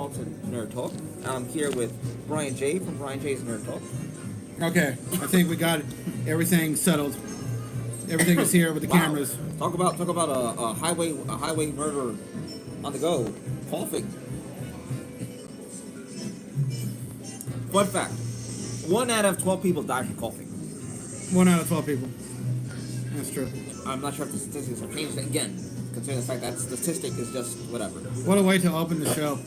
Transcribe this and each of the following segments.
Welcome to Nerd Talk. I'm here with Brian J. from Brian J's Nerd Talk. Okay, I think we got everything settled. Everything is here with the cameras. Talk about a highway murder on the go. Coughing. Fun fact: 1 out of 12 people die from coughing. 1 out of 12 people. That's true. I'm not sure if the statistics have changed again, considering the fact that statistic is just whatever. What a way to open the show.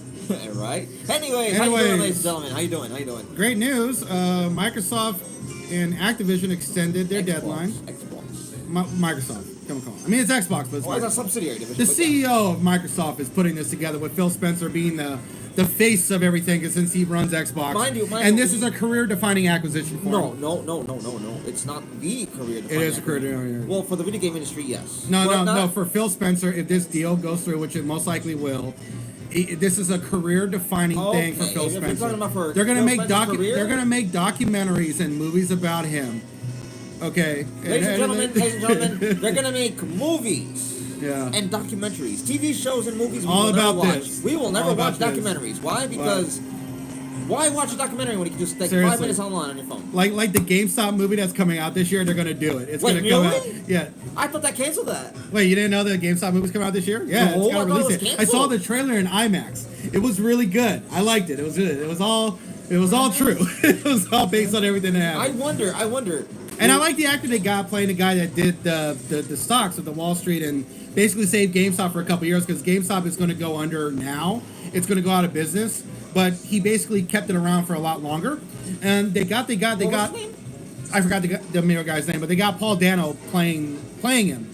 Right? Anyways, how you doing, ladies and gentlemen? How you doing? Great news. Microsoft and Activision extended their deadline. Microsoft. Come on. I mean, it's Xbox, but it's a subsidiary division. The CEO of Microsoft is putting this together with Phil Spencer being the face of everything since he runs Xbox. Mind you, this is a career-defining acquisition for him. No. It's not the career-defining. It is a career-defining. Well, for the video game industry, yes. No. For Phil Spencer, if this deal goes through, which it most likely will, this is a career-defining thing for Phil Spencer. They're gonna make documentaries and movies about him. Okay. Ladies and gentlemen, they're gonna make movies. Yeah. And documentaries, TV shows and movies. All about this. We will never watch documentaries. Why? Because why watch a documentary when you can just take 5 minutes online on your phone? Like the GameStop movie that's coming out this year, they're gonna do it. It's gonna come out. Yeah. I thought that canceled that. Wait, you didn't know the GameStop movie's coming out this year? Yeah, no, it's got to release it. I saw the trailer in IMAX. It was really good. I liked it. It was good. It was all true. It was all based on everything that happened. I wonder. And I like the actor they got playing the guy that did the stocks at the Wall Street and basically saved GameStop for a couple years because GameStop is going to go under now. It's going to go out of business. But he basically kept it around for a lot longer. And they got. I forgot the main guy's name, but they got Paul Dano playing him.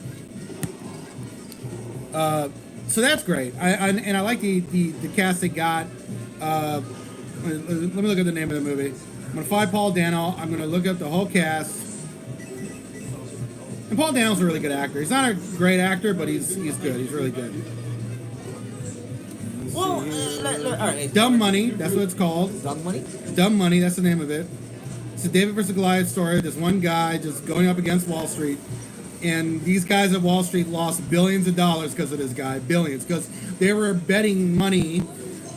So that's great. I like the cast they got. Let me look at the name of the movie. I'm gonna find Paul Dano. I'm gonna look up the whole cast. And Paul Dano's a really good actor. He's not a great actor, but he's good. He's really good. Well, all right. Dumb Money, that's what it's called. Dumb Money? Dumb Money, that's the name of it. It's a David versus Goliath story. There's one guy just going up against Wall Street. And these guys at Wall Street lost billions of dollars because of this guy. Billions. Because they were betting money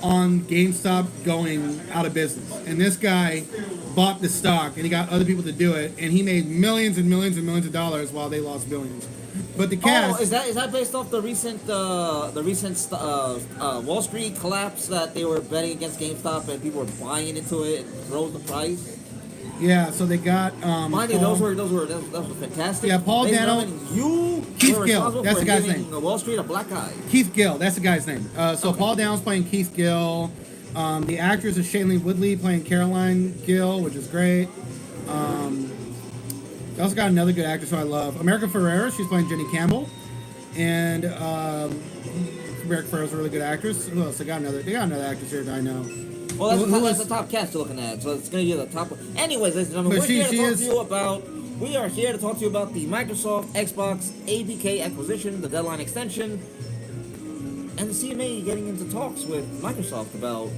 on GameStop going out of business. And this guy bought the stock and he got other people to do it. And he made millions and millions and millions of dollars while they lost billions. But the cast... Oh, is that based off the recent Wall Street collapse that they were betting against GameStop and people were buying into it and rose the price? Yeah, so they got... Mind you, those were fantastic. Yeah, Paul Dano... Keith Gill, that's the guy's name. Wall Street a black eye. Keith Gill, that's the guy's name. Paul Dano's playing Keith Gill. The actress is Shailene Woodley playing Caroline Gill, which is great. They also got another good actress who I love. America Ferrera, she's playing Jenny Campbell. And America Ferrera's a really good actress. Who else? They got another actress here that I know. Well, that's the top cast you're looking at, so it's going to be the top one. Anyways, ladies and gentlemen, we are here to talk to you about the Microsoft Xbox ABK acquisition, the deadline extension, and the CMA getting into talks with Microsoft about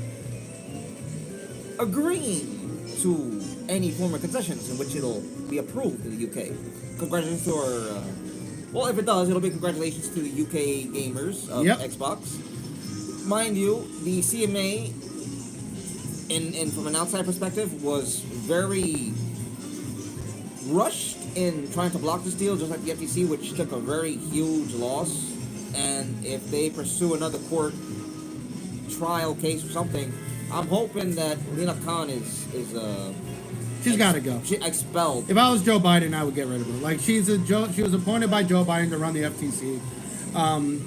agreeing to any form of concessions in which it'll be approved in the UK. Congratulations to our... well, if it does, it'll be congratulations to the UK gamers of Xbox. Mind you, the CMA... And from an outside perspective, was very rushed in trying to block this deal, just like the FTC, which took a very huge loss. And if they pursue another court trial case or something, I'm hoping that Lena Khan is she's got to go. Expelled. If I was Joe Biden, I would get rid of her. Like she was appointed by Joe Biden to run the FTC. And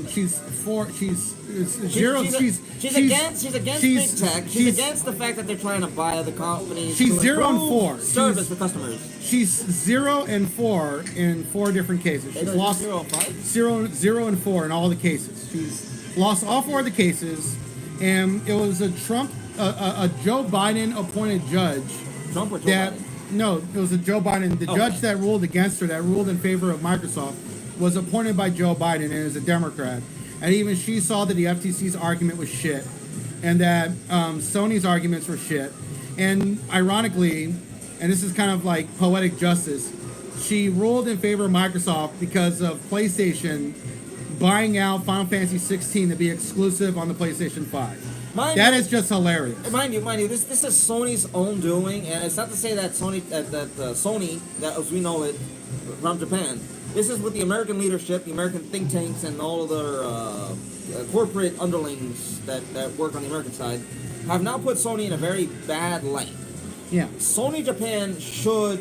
she's against big tech. She's against the fact that they're trying to buy other companies. She's 0 and 4. Service for customers. She's 0 and 4 in 4 different cases. She's lost 0 and 4 in all the cases. She's lost all 4 of the cases, and it was a Joe Biden appointed judge. Trump or Joe Biden? No, it was a Joe Biden. The judge that ruled against her, that ruled in favor of Microsoft, was appointed by Joe Biden and is a Democrat. And even she saw that the FTC's argument was shit and that Sony's arguments were shit. And ironically, and this is kind of like poetic justice, she ruled in favor of Microsoft because of PlayStation buying out Final Fantasy 16 to be exclusive on the PlayStation 5. That is just hilarious. Mind you, this is Sony's own doing, and it's not to say that Sony, that as we know it from Japan, this is with the American leadership, the American think tanks, and all of their corporate underlings that work on the American side, have now put Sony in a very bad light. Yeah. Sony Japan should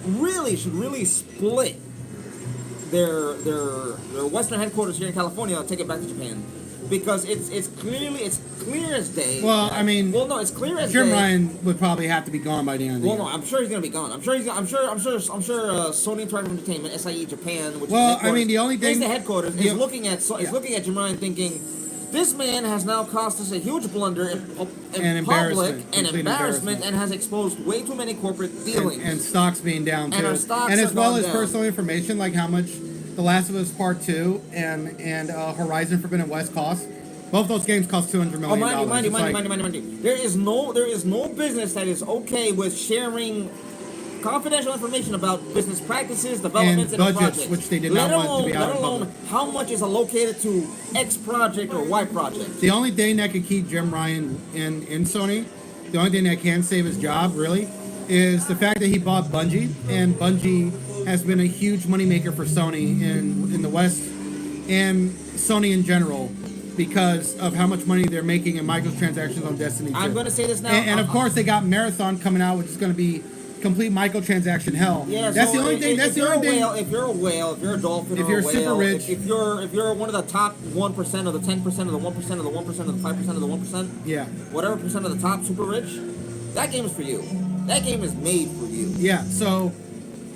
really split their Western headquarters here in California and take it back to Japan. Because it's clear as day. Well, I mean, no, it's clear as Jim day. Ryan would probably have to be gone by the end of the year. Well, no, I'm sure he's gonna be gone. I'm sure Sony Interactive Entertainment, SIE Japan, which the only thing is the headquarters, is looking at Jim Ryan thinking, this man has now caused us a huge blunder in public and embarrassment, and has exposed way too many corporate dealings. And stocks being down too. And our stocks and as well as down. personal information, like how much The Last of Us Part 2 and Horizon Forbidden West cost. Both those games cost $200 million. Mind you. There is no business that is okay with sharing confidential information about business practices, developments, and budgets, projects. which they did not want to be out in public. Let alone how much is allocated to X project or Y project. The only thing that could keep Jim Ryan in Sony, the only thing that can save his job, really, is the fact that he bought Bungie, and Bungie has been a huge moneymaker for Sony in the West and Sony in general because of how much money they're making in microtransactions on Destiny 2. I'm going to say this now. And of course, they got Marathon coming out, which is going to be complete microtransaction hell. Yeah, that's so the only thing. If you're a whale, if you're a dolphin, if you're super rich, if you're one of the top 1% of the 10% of the 1% of the 1% of the 5% of the 1%, yeah, whatever percent of the top super rich, that game is for you. That game is made for you. Yeah. So.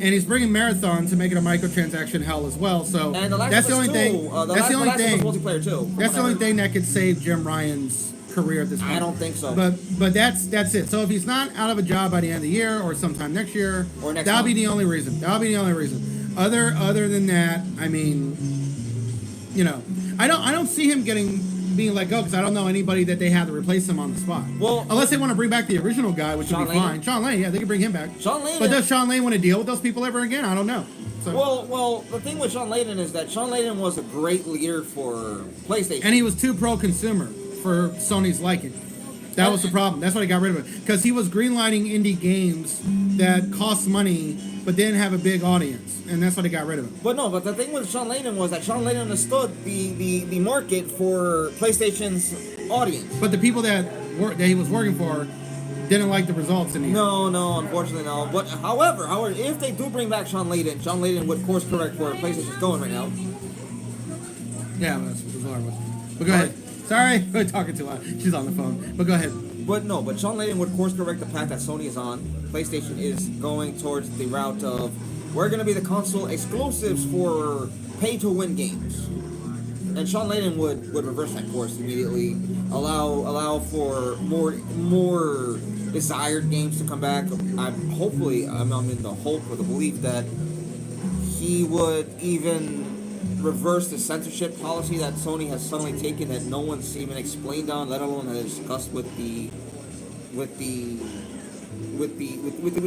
And he's bringing Marathon to make it a microtransaction hell as well. So that's the only thing. That's the only thing. Multiplayer too. That's the only thing that could save Jim Ryan's career at this point. I don't think so. But that's it. So if he's not out of a job by the end of the year or sometime next year, that'll be the only reason. Other than that, I mean, I don't see him being let go because I don't know anybody that they have to replace him on the spot. Well, unless they want to bring back the original guy, which would be fine. Sean Lane, yeah, they can bring him back. Sean Lane, but does Sean Lane want to deal with those people ever again? I don't know. So. Well, the thing with Sean Layden is that Sean Layden was a great leader for PlayStation, and he was too pro-consumer for Sony's liking. That was the problem. That's why they got rid of it, because he was greenlighting indie games that cost money but didn't have a big audience, and that's why they got rid of him. But the thing with Sean Layden was that Sean Layden understood the market for PlayStation's audience. But the people that he was working for didn't like the results in the end. No, unfortunately no. But however, if they do bring back Sean Layden would course correct where PlayStation's going right now. Yeah, that's bizarre. But go ahead. Sorry, we're talking too loud. She's on the phone. But go ahead. But Sean Layden would course correct the path that Sony is on. PlayStation is going towards the route of we're going to be the console exclusives for pay-to-win games. And Sean Layden would reverse that course immediately, allow for more desired games to come back. I'm in the hope or the belief that he would even reverse the censorship policy that Sony has suddenly taken that no one's even explained on, let alone has discussed with the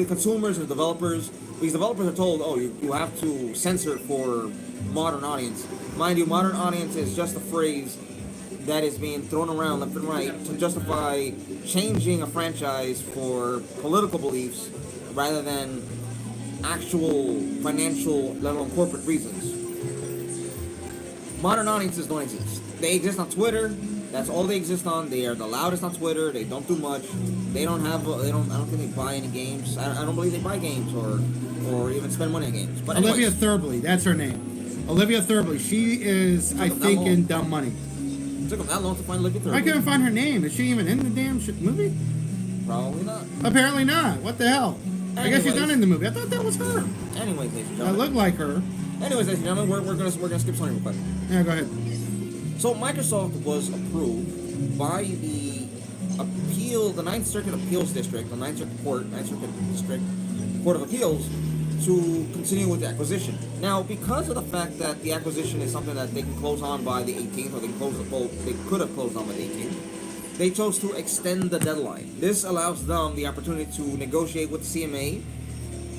consumers and developers. These developers are told, you have to censor for modern audience. Mind you, modern audience is just a phrase that is being thrown around left and right to justify changing a franchise for political beliefs rather than actual financial, let alone corporate reasons. Modern audiences don't exist. They exist on Twitter. That's all they exist on. They are the loudest on Twitter. They don't do much. I don't think they buy any games. I don't believe they buy games or even spend money on games. But Olivia Thirlby, that's her name. Olivia Thirlby. She is, I think, in Dumb Money. It took them that long to find Olivia Thirlby. I couldn't find her name. Is she even in the damn movie? Probably not. Apparently not. What the hell? I guess she's not in the movie. I thought that was her. Anyways, ladies and That gentlemen. looked like her. Anyways, ladies and gentlemen, we're gonna skip Sony real quick. Yeah, go ahead. So Microsoft was approved by the Ninth Circuit Appeals District, the Ninth Circuit District Court of Appeals, to continue with the acquisition. Now, because of the fact that the acquisition is something that they can close on by the 18th, or they could have closed on by the 18th, they chose to extend the deadline. This allows them the opportunity to negotiate with the CMA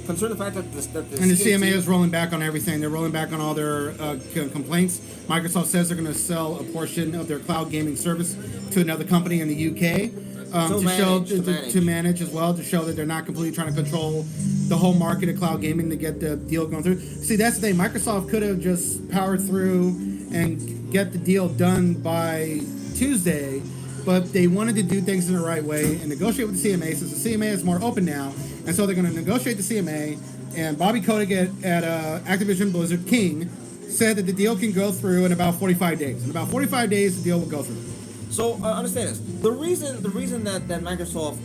concerning the fact that and the CMA is rolling back on everything. They're rolling back on all their complaints. Microsoft says they're going to sell a portion of their cloud gaming service to another company in the UK to manage as well, to show that they're not completely trying to control the whole market of cloud gaming to get the deal going through. See, that's the thing. Microsoft could have just powered through and get the deal done by Tuesday, but they wanted to do things in the right way and negotiate with the CMA, since the CMA is more open now, and so they're going to negotiate the CMA. And Bobby Kotick at Activision Blizzard King said that the deal can go through in about 45 days. In about 45 days, the deal will go through. So understand this: the reason that Microsoft,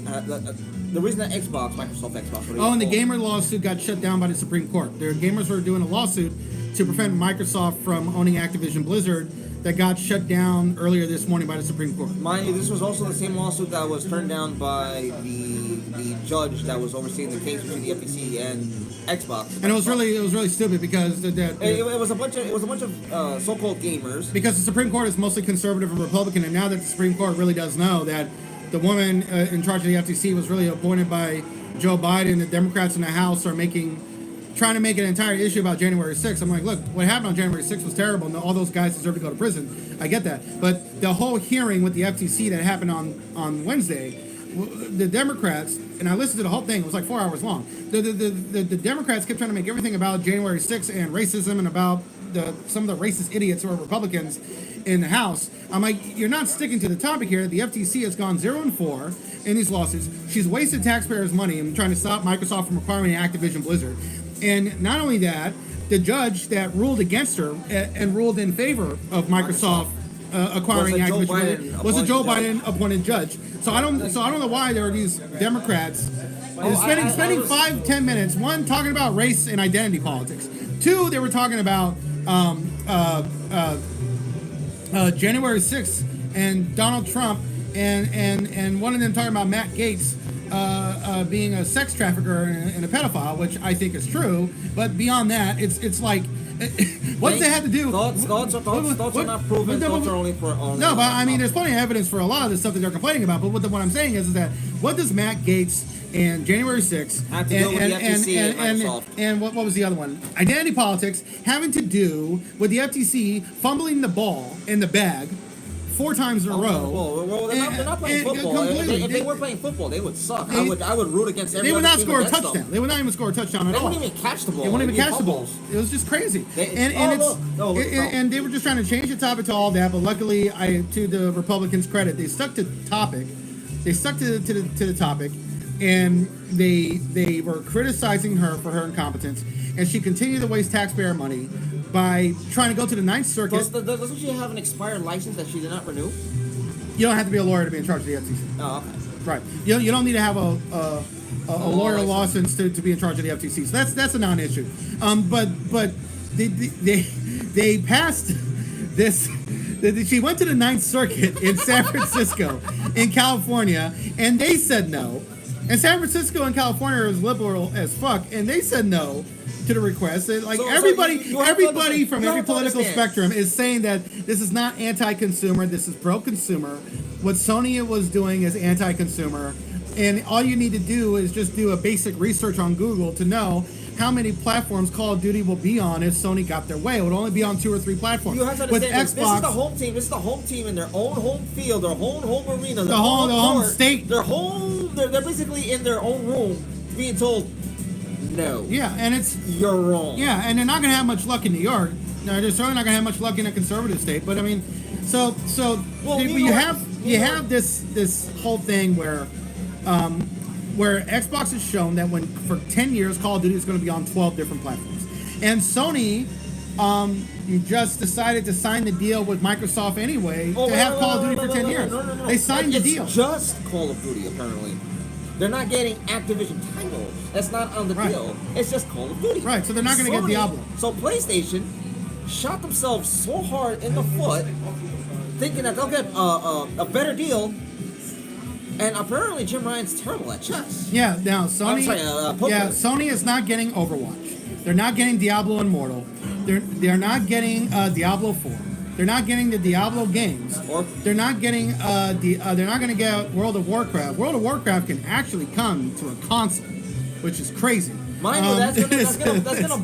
the reason that Microsoft Xbox. Oh, and the gamer lawsuit got shut down by the Supreme Court. Their gamers were doing a lawsuit to prevent Microsoft from owning Activision Blizzard that got shut down earlier this morning by the Supreme Court. Mind you, this was also the same lawsuit that was turned down by the judge that was overseeing the case between the FTC and Xbox. And it was really stupid because it was a bunch of so-called gamers. Because the Supreme Court is mostly conservative and Republican, and now that the Supreme Court really does know that the woman in charge of the FTC was really appointed by Joe Biden, the Democrats in the House are trying to make an entire issue about January 6th. I'm like, look, what happened on January 6th was terrible, and all those guys deserve to go to prison. I get that. But the whole hearing with the FTC that happened on Wednesday, the Democrats, and I listened to the whole thing, it was like 4 hours long. The Democrats kept trying to make everything about January 6th and racism and about some of the racist idiots who are Republicans in the House. I'm like, you're not sticking to the topic here. The FTC has gone 0-4 in these lawsuits. She's wasted taxpayers' money and trying to stop Microsoft from acquiring Activision Blizzard. And not only that, the judge that ruled against her and ruled in favor of Microsoft acquiring Activision Blizzard was a Joe Biden appointed judge. So I don't know why there are these Democrats spending 5-10 minutes, one, talking about race and identity politics. Two, they were talking about January 6th and Donald Trump, and one of them talking about Matt Gaetz being a sex trafficker and a pedophile, which I think is true. But beyond that, it's like, what's that have to do? Thoughts are not proven. Thoughts are only for. No, but I mean, there's plenty of evidence for a lot of the stuff that they're complaining about. But what I'm saying is that what does Matt Gaetz and January 6th have to do with the FTC and what was the other one? Identity politics having to do with the FTC fumbling the ball in the bag 4 times in a row. Well, they're not playing football. If they were playing football, they would suck. I would root against every. They would not score a touchdown. They would not even score a touchdown at all. They wouldn't even catch the ball. They wouldn't even catch the ball. It was just crazy. And they were just trying to change the topic to all that. But luckily, to the Republicans' credit, they stuck to the topic. They stuck to the topic, and they were criticizing her for her incompetence, and she continued to waste taxpayer money by trying to go to the Ninth Circuit. Doesn't she have an expired license that she did not renew? You don't have to be a lawyer to be in charge of the FTC. Oh, okay. Right. You don't need to have a lawyer license to be in charge of the FTC. So that's a non-issue. But they passed this. She went to the Ninth Circuit in San Francisco, in California, and they said no. And San Francisco and California are as liberal as fuck, and they said no to the request. Like, everybody from every political spectrum is saying that this is not anti-consumer, this is pro-consumer. What Sony was doing is anti-consumer, and all you need to do is just do a basic research on Google to know how many platforms Call of Duty will be on if Sony got their way. It would only be on 2 or 3 platforms. You have to understand this is the home team. This is the home team in their own home field, their own home arena, the home state. They're basically in their own room being told no. Yeah, and you're wrong. Yeah, and they're not going to have much luck in New York. No, they're certainly not going to have much luck in a conservative state. But I mean, you have this whole thing where Xbox has shown that for 10 years Call of Duty is going to be on 12 different platforms, and Sony just decided to sign the deal with Microsoft anyway to have Call of Duty for 10 years. They signed the deal. It's just Call of Duty, apparently. They're not getting Activision titles. That's not on the deal. It's just Call of Duty. Right, so they're not going to get Diablo. So PlayStation shot themselves so hard in the foot, thinking that they'll get a better deal. And apparently Jim Ryan's terrible at chess. Yeah, now Sony. Sony is not getting Overwatch. They're not getting Diablo Immortal. They're not getting Diablo 4. They're not getting the Diablo games. They're not getting they're not going to get World of Warcraft. World of Warcraft can actually come to a console, which is crazy. Mind you, that's gonna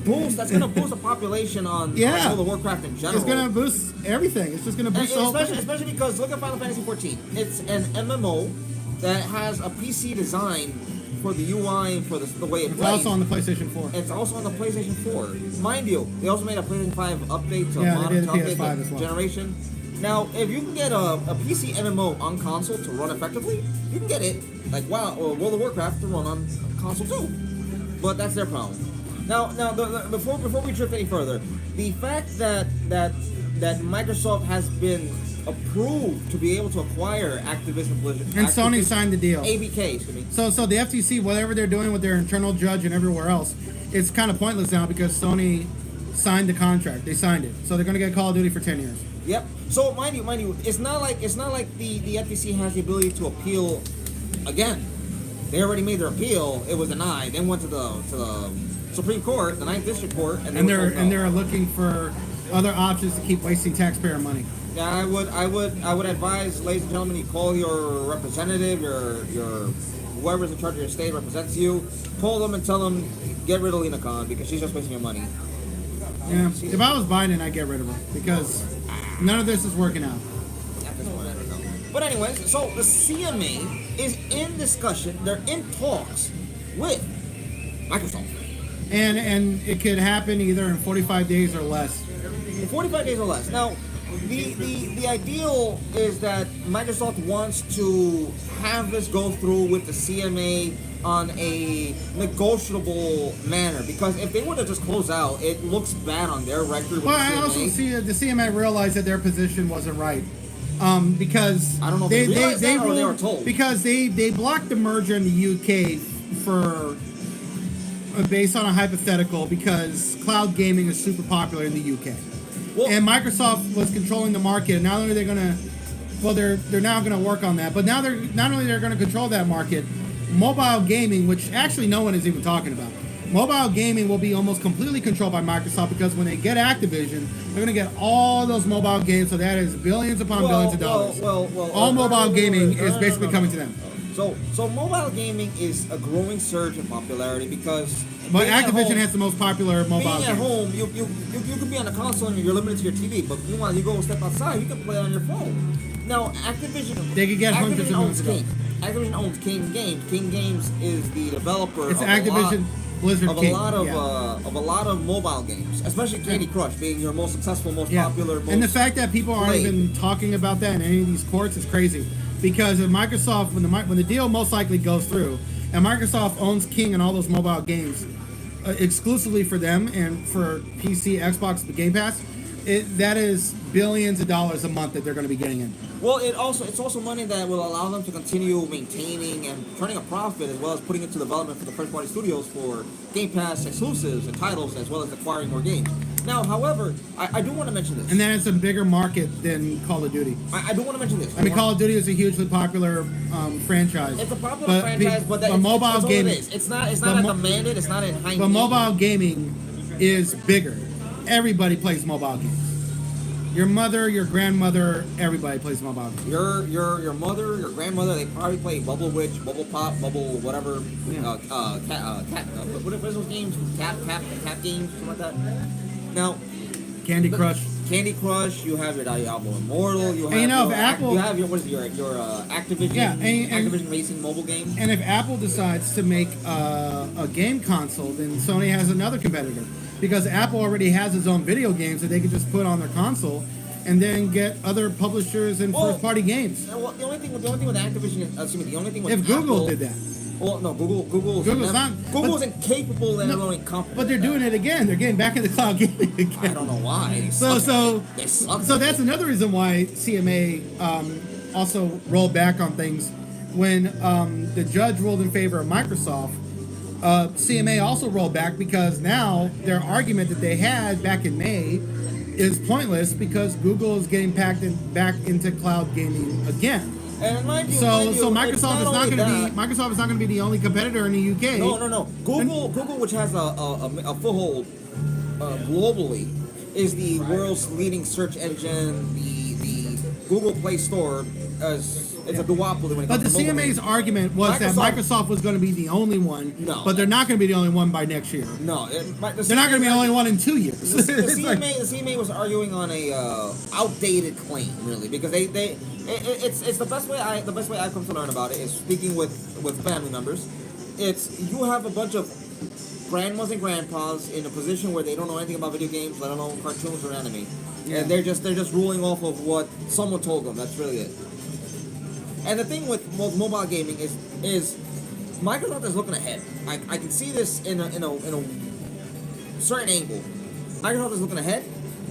boost the population on World of Warcraft in general. It's gonna boost everything. It's just gonna boost the whole thing. Especially because look at Final Fantasy 14. It's an MMO that has a PC design for the UI and for the way it plays. It's also on the PlayStation 4. It's also on the PlayStation 4. Mind you, they also made a PlayStation 5 update to PS5 as well. generation. Now, if you can get a PC MMO on console to run effectively, you can get it like WoW or World of Warcraft to run on console too. But that's their problem. Now, before we drift any further, the fact that Microsoft has been approved to be able to acquire Activision Blizzard and Sony signed the deal. ABK, excuse me. So the FTC, whatever they're doing with their internal judge and everywhere else, it's kind of pointless now because Sony signed the contract. They signed it, so they're going to get Call of Duty for 10 years. Yep. So mind you, it's not like the FTC has the ability to appeal again. They already made their appeal. It was denied. Then went to the Supreme Court, the 9th District Court, and they're looking for other options to keep wasting taxpayer money. Yeah, I would advise, ladies and gentlemen, you call your representative, your whoever's in charge of your state represents you. Call them and tell them get rid of Lena Khan because she's just wasting your money. Yeah, if I was Biden, I'd get rid of her because none of this is working out. But anyways, so the CMA is in discussion. They're in talks with Microsoft. And it could happen either in 45 days or less. In 45 days or less. Now, the ideal is that Microsoft wants to have this go through with the CMA on a negotiable manner, because if they were to just close out, it looks bad on their record with the CMA. I also see that the CMA realized that their position wasn't right. Because I don't know if they realized that or they were told. Because they blocked the merger in the UK for based on a hypothetical because cloud gaming is super popular in the UK. Well, and Microsoft was controlling the market. Not only they're now going to work on that, but now they're going to control that market. Mobile gaming, which actually no one is even talking about. Mobile gaming will be almost completely controlled by Microsoft because when they get Activision, they're going to get all those mobile games. So that is billions upon billions of dollars. All mobile gaming is basically coming to them. So mobile gaming is a growing surge in popularity because. But Activision has the most popular mobile games. Being at home, you can be on a console and you're limited to your TV. But meanwhile, you go step outside, you can play on your phone. Now, Activision. They could get hundreds of millions of dollars. Activision owns King Games. King Games is the developer. It's Activision Blizzard of a lot of mobile games, especially Candy Crush being your most successful, most popular. And the fact that people aren't even talking about that in any of these courts is crazy. Because if Microsoft, when the deal most likely goes through, and Microsoft owns King and all those mobile games exclusively for them and for PC, Xbox, the Game Pass, that is billions of dollars a month that they're going to be getting in. Well, it's also money that will allow them to continue maintaining and turning a profit, as well as putting into development for the first-party studios for Game Pass exclusives and titles, as well as acquiring more games. Now, however, I do want to mention this. And then it's a bigger market than Call of Duty. I do want to mention this. I mean, Call of Duty is a hugely popular franchise. It's a popular franchise, but mobile gaming. It's not at the mandate. It's not in high. But mobile gaming is bigger. Everybody plays mobile games. Your mother, your grandmother, everybody plays mobile games. Your mother, your grandmother, they probably play Bubble Witch, Bubble Pop, Bubble whatever. Yeah. What are those games? Tap games, something like that. Now, Candy Crush. You have your Diablo Immortal. You have your Activision. Yeah, Activision Racing mobile game. And if Apple decides to make a game console, then Sony has another competitor. Because Apple already has its own video games that they can just put on their console, and then get other publishers and first-party games. Well, the only thing with Activision, the only thing with if Google did that. Well, no, Google's incapable and incompetent. But they're doing it again. They're getting back into cloud gaming again. I don't know why. So that's another reason why CMA also rolled back on things when the judge ruled in favor of Microsoft. CMA also rolled back because now their argument that they had back in May is pointless because Google is getting back into cloud gaming again. And Microsoft is not going to be the only competitor in the UK. No. Google, which has a foothold globally, is the world's leading search engine. The Google Play Store, as It's a duopoly when it But comes the to mobile CMA's games. argument was that Microsoft was going to be the only one, but they're not going to be the only one by next year. No, they're not going to be the only one in 2 years. The CMA was arguing on a outdated claim, really, because it's the best way I've come to learn about it is speaking with family members. It's you have a bunch of grandmas and grandpas in a position where they don't know anything about video games, let alone cartoons or anime, and they're just ruling off of what someone told them. That's really it. And the thing with mobile gaming is Microsoft is looking ahead. I can see this in a certain angle. Microsoft is looking ahead.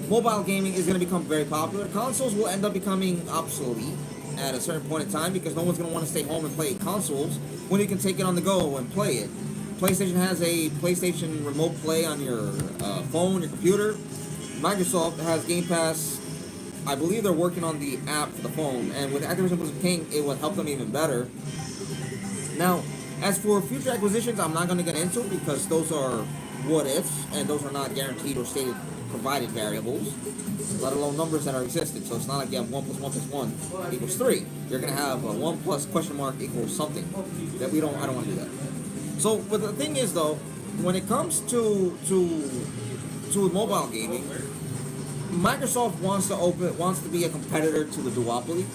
Mobile gaming is going to become very popular. Consoles will end up becoming obsolete at a certain point in time because no one's going to want to stay home and play consoles when you can take it on the go and play it. PlayStation has a PlayStation Remote Play on your phone, your computer. Microsoft has Game Pass. I believe they're working on the app for the phone, and with Activision Blizzard King, it will help them even better. Now, as for future acquisitions, I'm not going to get into because those are what ifs, and those are not guaranteed or stated provided variables, let alone numbers that are existed. So it's not like you have 1 + 1 + 1 equals 3. You're going to have 1 plus question mark equals something. I don't want to do that. So, but the thing is, though, when it comes to mobile gaming, Microsoft wants to be a competitor to the duopoly,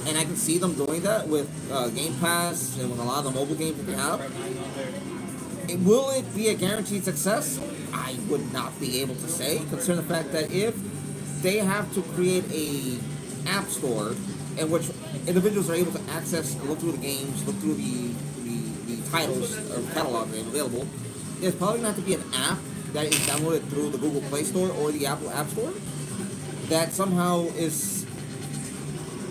and I can see them doing that with Game Pass and with a lot of the mobile games that they have. Will it be a guaranteed success? I would not be able to say, considering the fact that if they have to create a app store in which individuals are able to access and look through the games, look through the titles or catalog that are available, there's probably going to have to be an app that is downloaded through the Google Play Store or the Apple App Store that somehow is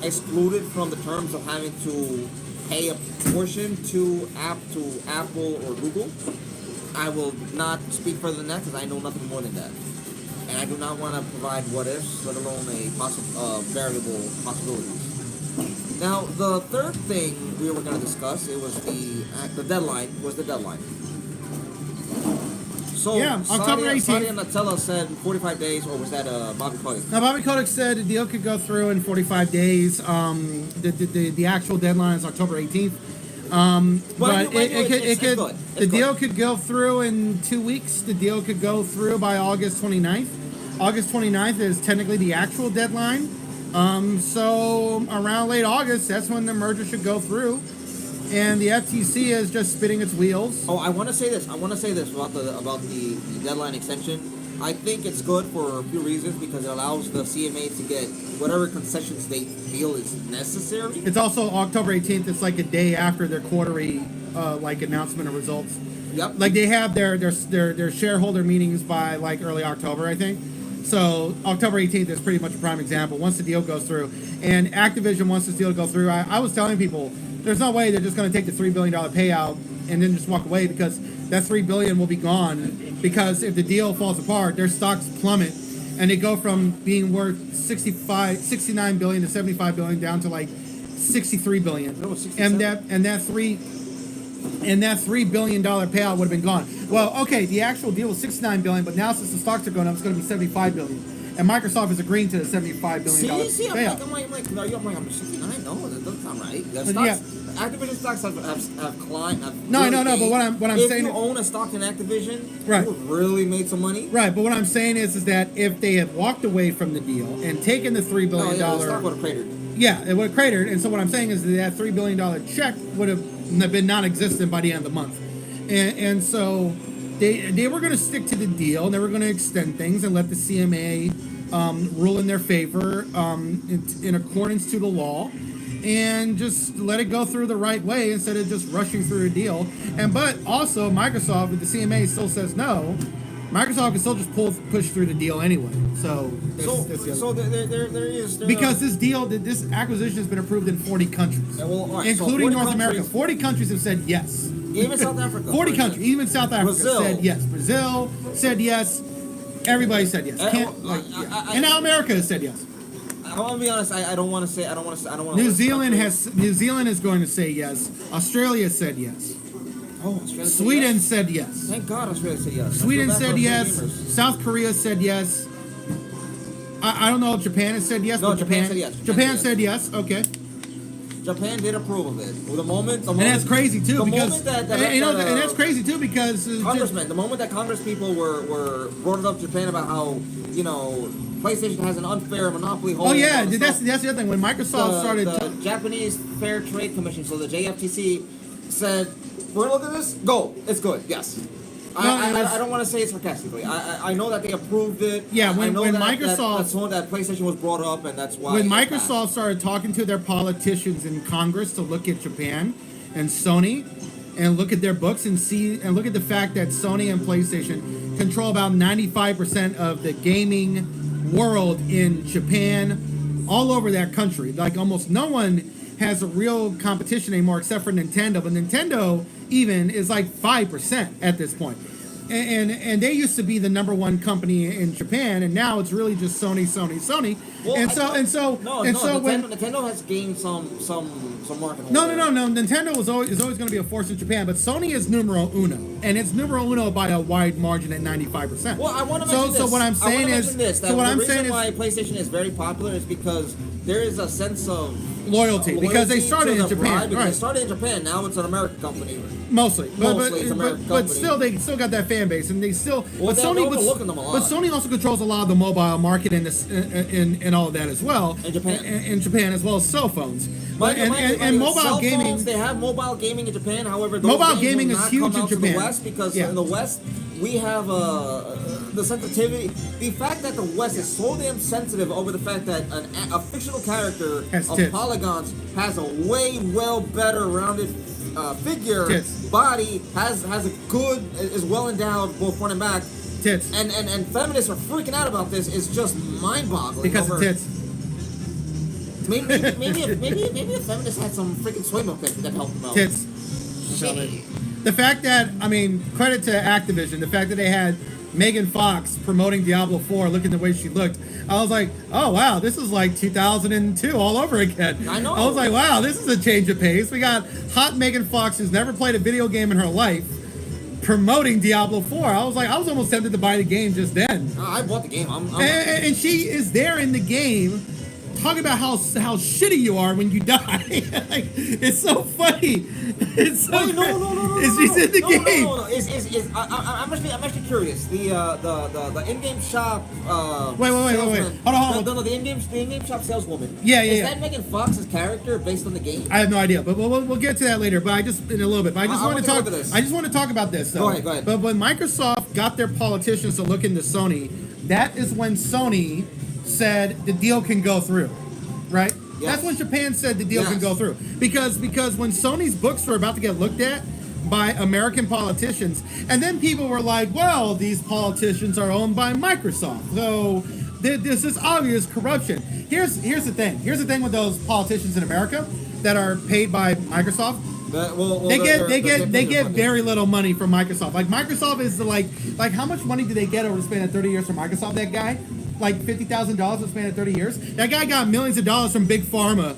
excluded from the terms of having to pay a portion to Apple or Google. I will not speak further than that because I know nothing more than that. And I do not want to provide what ifs, let alone a variable possibilities. Now, the third thing we were going to discuss, it was the deadline, So, yeah, October 18th. Satya Nadella said 45 days, or was that Bobby Kotick? Now, Bobby Kotick said the deal could go through in 45 days. The actual deadline is October 18th. The deal could go through in 2 weeks. The deal could go through by August 29th. August 29th is technically the actual deadline. So around late August, that's when the merger should go through. And the FTC is just spinning its wheels. Oh, I want to say this about the deadline extension. I think it's good for a few reasons because it allows the CMA to get whatever concessions they feel is necessary. It's also October 18th. It's like a day after their quarterly announcement of results. Yep. Like they have their shareholder meetings by like early October, I think. So October 18th is pretty much a prime example. Once the deal goes through, and Activision wants this deal to go through, I was telling people there's no way they're just going to take the $3 billion payout and then just walk away because that $3 billion will be gone. Because if the deal falls apart, their stocks plummet and they go from being worth 69 billion to 75 billion down to like 63 billion. And that $3 billion payout would have been gone. Well, okay, the actual deal was 69 billion, but now since the stocks are going up, it's going to be 75 billion. And Microsoft is agreeing to the $75 billion payout. I'm 69. No, that doesn't sound right. Activision stocks have climbed. No, but what I'm saying, if you own a stock in Activision, right, you really made some money. Right, but what I'm saying is that if they had walked away from the deal and taken the $3 billion, the stock would have cratered. Yeah, it would have cratered. And so what I'm saying is that $3 billion check would have been non-existent by the end of the month. And so they were going to stick to the deal, and they were going to extend things and let the CMA rule in their favor in accordance to the law, and just let it go through the right way instead of just rushing through a deal. But also Microsoft, if the CMA still says no, Microsoft can still just push through the deal anyway. Because this acquisition has been approved in 40 countries, including North America. 40 countries have said yes. Even South Africa. 40 countries, even South Africa said yes. Brazil said yes. Everybody said yes. And now America has said yes. I want to be honest. I don't want to say. New Zealand is going to say yes. Australia said yes. Oh, Australia Sweden said yes. Thank God Australia said yes. Sweden said yes. South Korea said yes. I don't know if Japan has said yes. No, but Japan said yes. Japan said yes. Okay. Japan did approve of it. And that's crazy too, because and that's crazy too because Congressman, the moment that Congress people were brought up to Japan about how PlayStation has an unfair monopoly hold. Oh yeah, that's the other thing. When Microsoft started, the Japanese Fair Trade Commission, so the JFTC, said, "We're gonna look at this. Go, it's good. Yes." I don't want to say it sarcastically. I know that they approved it. Yeah, when Microsoft that PlayStation was brought up, and that's why. When Microsoft started talking to their politicians in Congress to look at Japan and Sony, and look at their books and look at the fact that Sony and PlayStation control about 95% of the gaming world in Japan, all over that country. Like almost no one has a real competition anymore except for Nintendo, but Nintendo even is like 5% at this point. And they used to be the number one company in Japan, and now it's really just Sony. Well, Nintendo has gained some market. No. Nintendo is always going to be a force in Japan, but Sony is numero uno, and it's numero uno by a wide margin at 95%. Well, I want to mention this. So what I'm saying is, why PlayStation is very popular is because there is a sense of loyalty because they started in Japan. Right. They started in Japan. Now it's an American company. Mostly, it's American but still, they still got that fan base, and they still. Well, but Sony also controls a lot of the mobile market and all of that as well. In Japan as well as cell phones. And mobile gaming. Phones, they have mobile gaming in Japan. However, mobile gaming is huge in Japan. The West because in the West we have the sensitivity. The fact that the West is so damn sensitive over the fact that a fictional character of polygons has a way better rounded figure, body, has a good, is well endowed both front and back. Tits. And feminists are freaking out about this is just mind-boggling. Because of tits. Maybe a feminist had some freaking soy milk that helped them out. Tits. The fact that, credit to Activision, the fact that they had Megan Fox promoting Diablo 4, looking the way she looked, I was like, oh wow, this is like 2002 all over again. I know. I was like, wow, this is a change of pace. We got hot Megan Fox who's never played a video game in her life promoting Diablo 4. I was almost tempted to buy the game just then. I bought the game. And she is there in the game talking about how shitty you are when you die. Like, it's so funny. It's so no. She's in the game. I'm actually curious. The in-game shop. Wait. Hold on. No. The in-game shop saleswoman. Yeah. Is that Megan Fox's character based on the game? I have no idea, but we'll get to that later. But in a little bit. But I just want to talk. I just want to talk about this. Though. Go ahead. But when Microsoft got their politicians to look into Sony, that is when Sony said the deal can go through, right? Yes. That's when Japan said the deal can go through. Because when Sony's books were about to get looked at by American politicians, and then people were like, well, these politicians are owned by Microsoft, so this is obvious corruption. Here's the thing. Here's the thing with those politicians in America that are paid by Microsoft. They get very little money from Microsoft. Like Microsoft is like how much money do they get over the span of 30 years from Microsoft? That guy, like $50,000 over the span of 30 years. That guy got millions of dollars from Big Pharma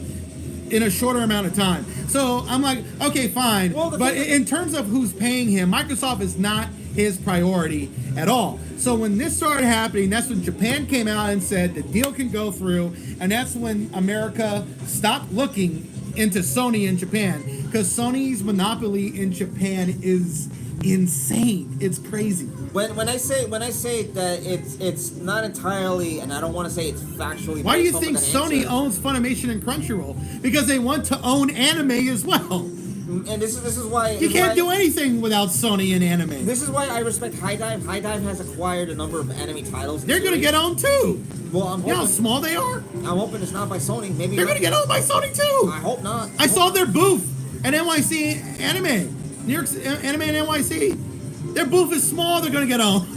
in a shorter amount of time. So I'm like, okay, fine. But in terms of who's paying him, Microsoft is not his priority at all. So when this started happening, that's when Japan came out and said the deal can go through, and that's when America stopped looking into Sony in Japan, because Sony's monopoly in Japan is insane. It's crazy. When I say that it's not entirely, and I don't want to say it's factually. Why do you think Sony owns Funimation and Crunchyroll? Because they want to own anime as well. And this is why you can't do anything without Sony and anime. This is why I respect High Dive. High Dive has acquired a number of anime titles. They're going to get owned too. Well, I'm hoping, you know how small they are? I'm hoping it's not by Sony. Maybe they're going to get owned by Sony too. I hope not. I saw their booth at NYC Anime. New York's Anime and NYC. Their booth is small. They're going to get owned.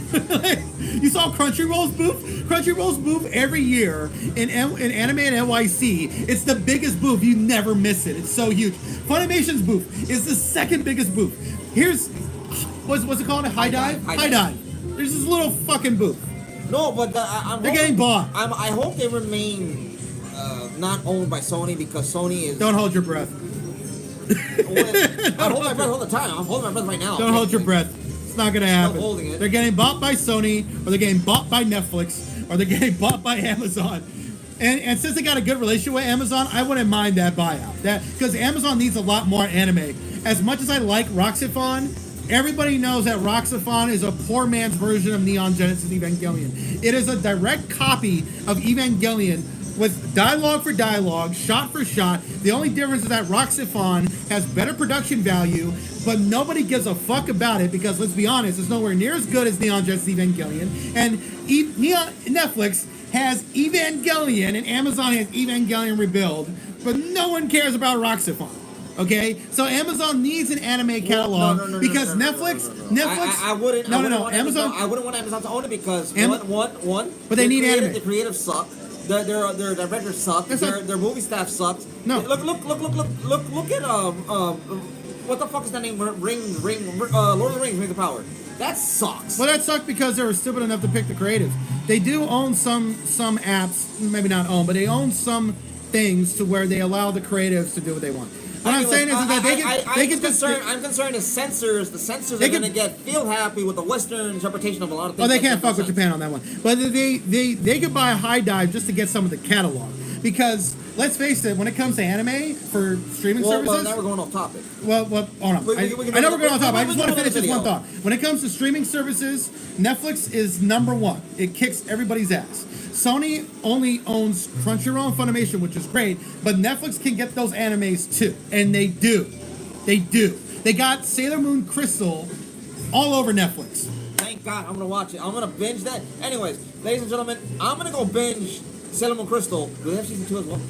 You saw Crunchyroll's booth? Crunchyroll's booth every year in Anime and NYC. It's the biggest booth. You never miss it. It's so huge. Funimation's booth is the second biggest booth. Here's, what's it called? High Dive? High Dive. There's this little fucking booth. No, but they're getting bought. I hope they remain not owned by Sony, because Sony is... Don't hold your breath. I hold my breath all the time. I'm holding my breath right now. Don't hold your breath. It's not going to happen. Holding it. They're getting bought by Sony, or they're getting bought by Netflix, or they're getting bought by Amazon. And since they got a good relationship with Amazon, I wouldn't mind that buyout. Because Amazon needs a lot more anime. As much as I like Roxaphon, everybody knows that Roxaphon is a poor man's version of Neon Genesis Evangelion. It is a direct copy of Evangelion with dialogue for dialogue, shot for shot. The only difference is that Roxaphon has better production value, but nobody gives a fuck about it because, let's be honest, it's nowhere near as good as Neon Genesis Evangelion. And Netflix has Evangelion and Amazon has Evangelion Rebuild, but no one cares about Roxaphon. Okay, so Amazon needs an anime catalog because Netflix. I wouldn't. Amazon. I wouldn't want Amazon to own it because one. But they need anime. The creative suck. Their directors suck. Their movie staff sucks. No. Look at what the fuck is that name? Lord of the Rings, Rings of Power. That sucks. Well, that sucked because they were stupid enough to pick the creatives. They do own some apps, maybe not own, but they own some things to where they allow the creatives to do what they want. What I'm saying is that I'm concerned the censors are going to get feel happy with the Western interpretation of a lot of things. Oh, they can't fuck with Japan on that one. But they could buy a high dive just to get some of the catalog. Because, let's face it, when it comes to anime for streaming services... Well, now we're going off topic. Well, hold on. I know we're going off topic. I just want to finish this one thought. When it comes to streaming services, Netflix is number one. It kicks everybody's ass. Sony only owns Crunchyroll and Funimation, which is great, but Netflix can get those animes too. And they do. They do. They got Sailor Moon Crystal all over Netflix. Thank God. I'm going to watch it. I'm going to binge that. Anyways, ladies and gentlemen, I'm going to go binge Sailor Moon Crystal. Do they have season 2 as well?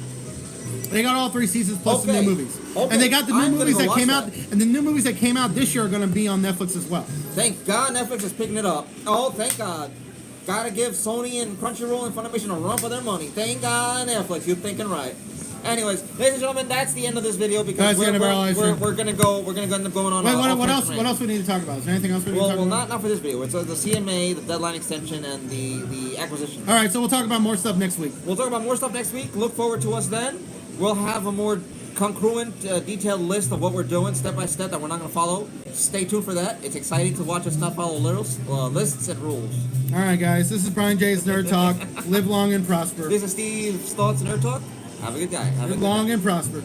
They got all 3 seasons plus the new movies. Okay. And they got the new movies that came out. And the new movies that came out this year are going to be on Netflix as well. Thank God Netflix is picking it up. Oh, thank God. Gotta give Sony and Crunchyroll and Funimation a run for their money. Thank God Netflix. You're thinking right. Anyways, ladies and gentlemen, that's the end of this video because we're gonna end up going on. Wait, what else we need to talk about? Is there anything else we need to talk about? Well, not for this video. It's the CMA, the deadline extension, and the acquisition. All right, so we'll talk about more stuff next week. We'll talk about more stuff next week. Look forward to us then. We'll have a more congruent, detailed list of what we're doing step by step that we're not going to follow. Stay tuned for that. It's exciting to watch us not follow lists and rules. All right, guys. This is Brian J's Nerd Talk. Live long and prosper. This is Steve's Thoughts Nerd Talk. Have a good guy. Live long and prosper.